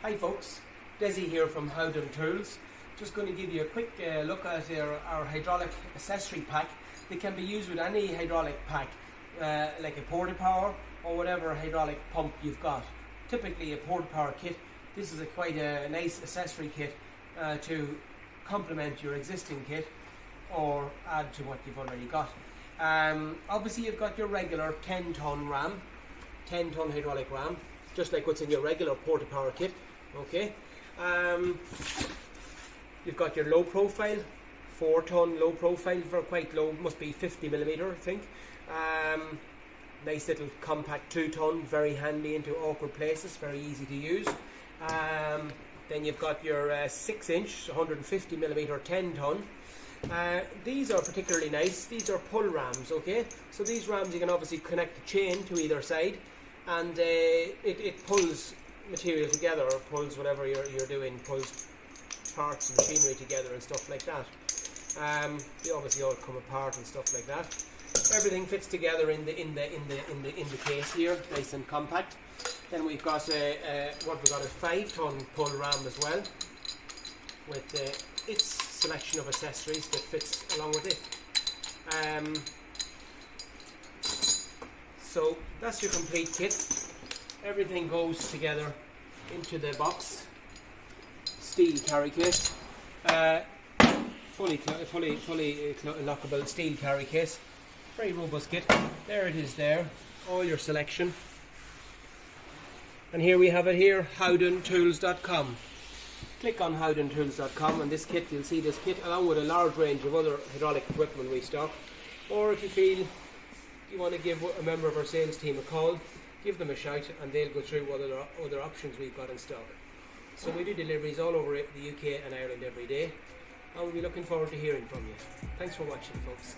Hi folks, Desi here from Howden Tools. Just going to give you a quick look at our hydraulic accessory pack. They can be used with any hydraulic pack, like a Porta Power or whatever hydraulic pump you've got. Typically a Porta Power kit. This is quite a nice accessory kit to complement your existing kit or add to what you've already got. Obviously you've got your regular 10-ton ram, 10-ton hydraulic ram, just like what's in your regular Porta Power kit. Okay, you've got your low profile, 4-ton low profile for quite low, must be 50mm I think. Nice little compact 2-ton, very handy into awkward places, very easy to use. Then you've got your 6-inch 150mm 10-ton. These are particularly nice. These are pull rams. Okay, so these rams you can obviously connect the chain to either side, and it pulls material together, or pulls whatever you're doing, pulls parts and machinery together and stuff like that. They obviously all come apart and stuff like that. Everything fits together in the case here, nice and compact. Then we've got a 5-ton pull ram as well, with its selection of accessories that fits along with it. So that's your complete kit. Everything goes together into the box. Steel carry case, fully lockable steel carry case. Very robust kit. There it is there, all your selection. And here we have it here, howdentools.com. Click on howdentools.com and this kit, you'll see this kit along with a large range of other hydraulic equipment we stock. Or if you feel you want to give a member of our sales team a call, give them a shout and they'll go through what other options we've got in stock. So we do deliveries all over the UK and Ireland every day, and we'll be looking forward to hearing from you. Thanks for watching, folks.